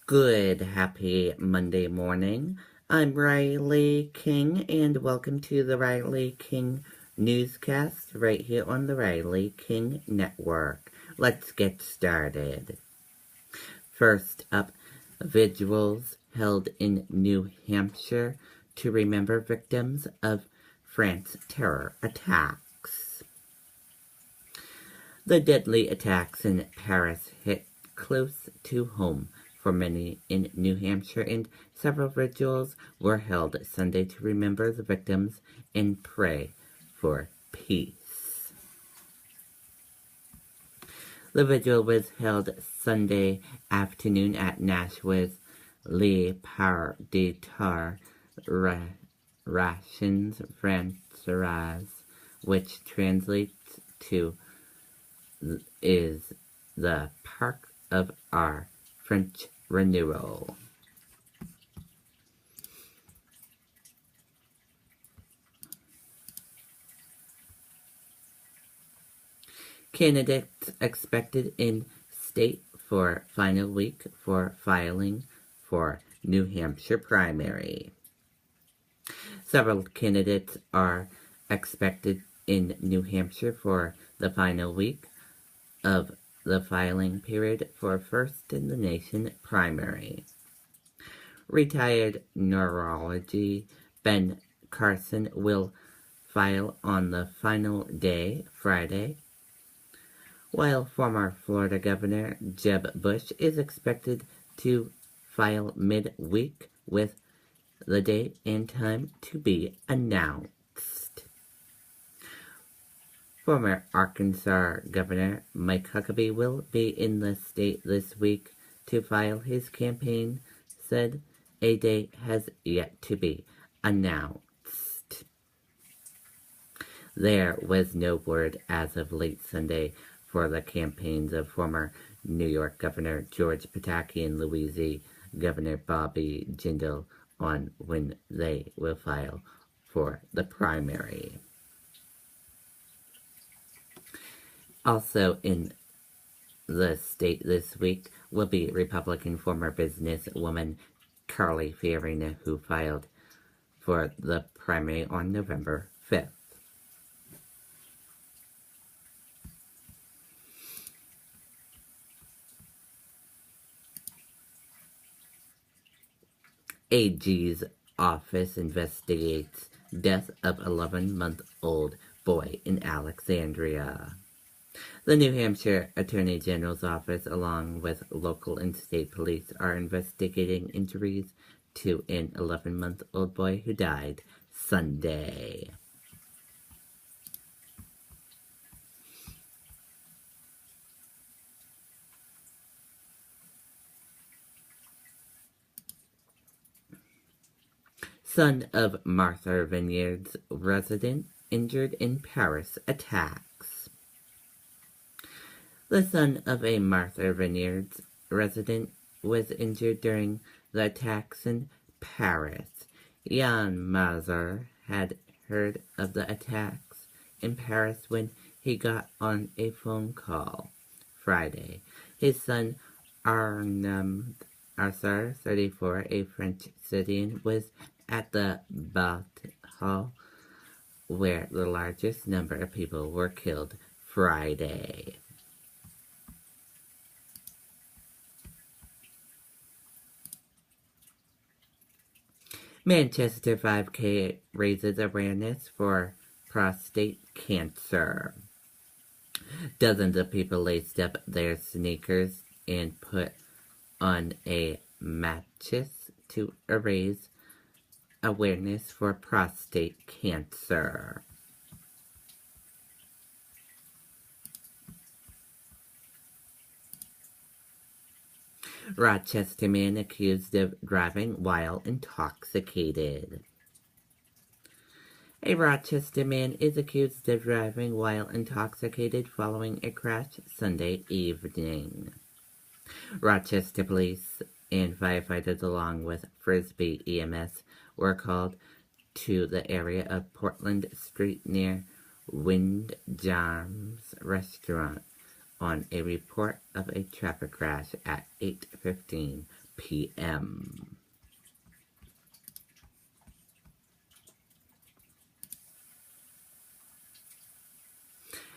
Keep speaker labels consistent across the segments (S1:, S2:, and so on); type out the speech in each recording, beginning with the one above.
S1: Good, happy Monday morning. I'm Riley King, and welcome to the Riley King Newscast right here on the Riley King Network. Let's get started. First up, vigils held in New Hampshire to remember victims of France terror attacks. The deadly attacks in Paris hit close to home for many in New Hampshire, and several vigils were held Sunday to remember the victims and pray for peace. The vigil was held Sunday afternoon at Nashville's Le Par de Tar Rations Françaises, which translates to is the Park of our French Renewal. Candidates expected in state for final week for filing for New Hampshire primary. Several candidates are expected in New Hampshire for the final week of the filing period for First in the Nation primary. Retired neurology Ben Carson will file on the final day, Friday, while former Florida Governor Jeb Bush is expected to file mid-week with the date and time to be announced. Former Arkansas Governor Mike Huckabee will be in the state this week to file his campaign, said a date has yet to be announced. There was no word as of late Sunday for the campaigns of former New York Governor George Pataki and Louisiana Governor Bobby Jindal on when they will file for the primary. Also in the state this week will be Republican former businesswoman Carly Fiorina, who filed for the primary on November 5th. AG's office investigates death of 11-month-old boy in Alexandria. The New Hampshire Attorney General's office, along with local and state police, are investigating injuries to an 11-month-old boy who died Sunday. Son of Martha Vineyard's resident injured in Paris attacks. The son of a Martha Vineyards resident was injured during the attacks in Paris. Jan Mazur had heard of the attacks in Paris when he got on a phone call Friday. His son Arnaud Arthur, 34, a French citizen, was at the Bat Hall where the largest number of people were killed Friday. Manchester 5K raises awareness for prostate cancer. Dozens of people laced up their sneakers and put on a mattress to raise awareness for prostate cancer. Rochester man accused of driving while intoxicated. A Rochester man is accused of driving while intoxicated following a crash Sunday evening. Rochester police and firefighters, along with Frisbee EMS, were called to the area of Portland Street near Windjam's restaurant on a report of a traffic crash at 8:15 p.m.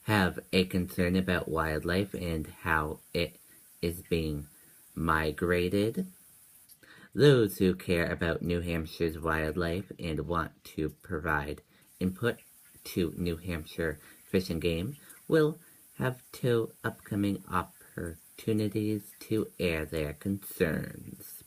S1: Have a concern about wildlife and how it is being migrated? Those who care about New Hampshire's wildlife and want to provide input to New Hampshire Fish and Game will have two upcoming opportunities to air their concerns.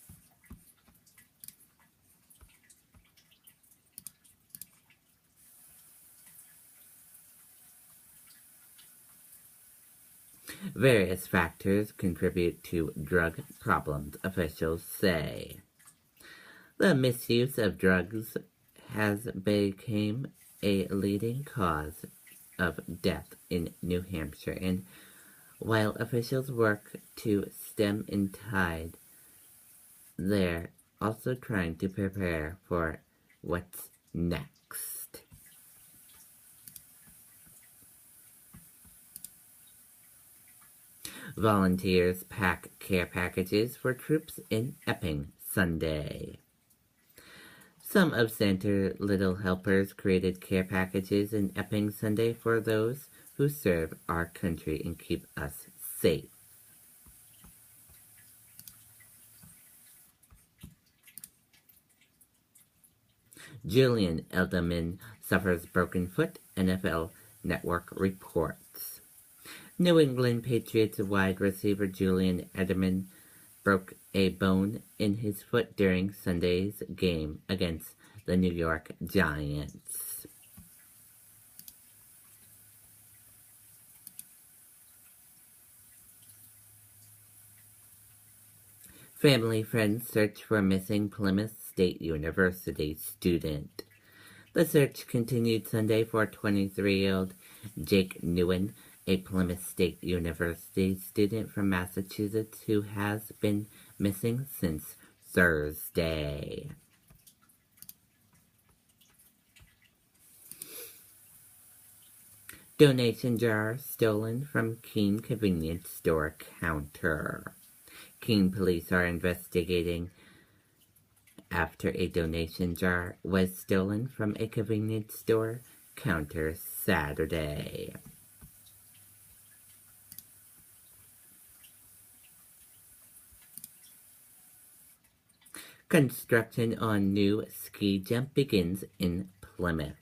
S1: Various factors contribute to drug problems, officials say. The misuse of drugs has become a leading cause of death in New Hampshire, and while officials work to stem the tide, they're also trying to prepare for what's next. Volunteers pack care packages for troops in Epping Sunday. Some of Santa Little Helpers created care packages in Epping Sunday for those who serve our country and keep us safe. Julian Edelman suffers broken foot, NFL Network reports. New England Patriots wide receiver Julian Edelman broke a bone in his foot during Sunday's game against the New York Giants. Family friends search for missing Plymouth State University student. The search continued Sunday for 23-year-old Jake Newen, a Plymouth State University student from Massachusetts who has been missing since Thursday. Donation jar stolen from Keene convenience store counter. Keene police are investigating after a donation jar was stolen from a convenience store counter Saturday. Construction on new ski jump begins in Plymouth.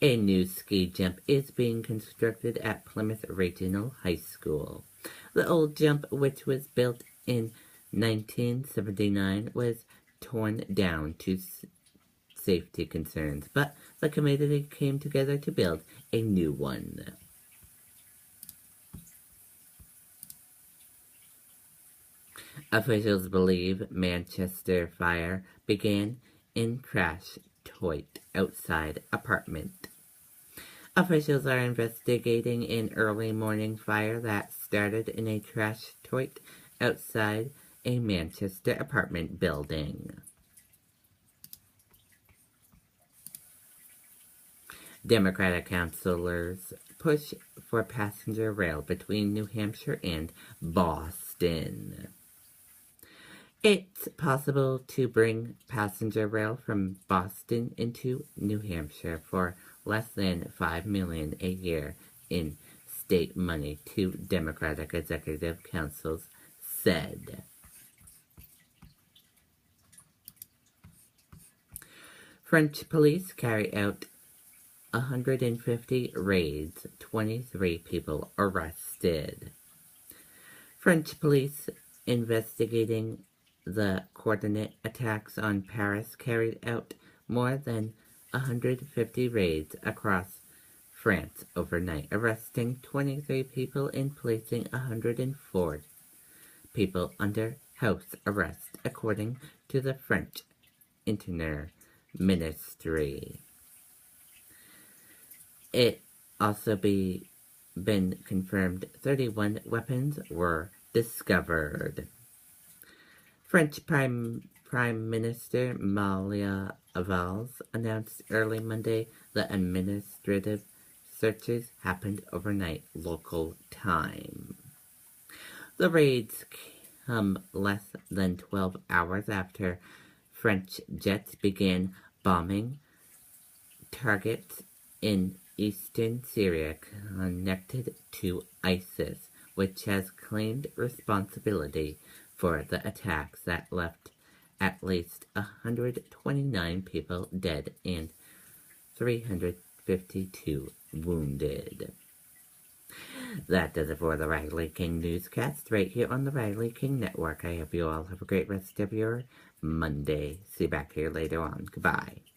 S1: A new ski jump is being constructed at Plymouth Regional High School. The old jump, which was built in 1979, was torn down to safety concerns, but the community came together to build a new one. Officials believe Manchester fire began in trash tote outside apartment. Officials are investigating an early morning fire that started in a trash tote outside a Manchester apartment building. Democratic councilors push for passenger rail between New Hampshire and Boston. It's possible to bring passenger rail from Boston into New Hampshire for less than $5 million a year in state money, two Democratic executive councils said. French police carry out 150 raids, 23 people arrested. French police investigating the coordinate attacks on Paris carried out more than 150 raids across France overnight, arresting 23 people and placing 104 people under house arrest, according to the French Interior Ministry. It also been confirmed 31 weapons were discovered. French Prime Minister Malia Valls announced early Monday that administrative searches happened overnight local time. The raids come less than 12 hours after French jets began bombing targets in eastern Syria connected to ISIS, which has claimed responsibility for the attacks that left at least 129 people dead and 352 wounded. That does it for the Riley King Newscast right here on the Riley King Network. I hope you all have a great rest of your Monday. See you back here later on. Goodbye.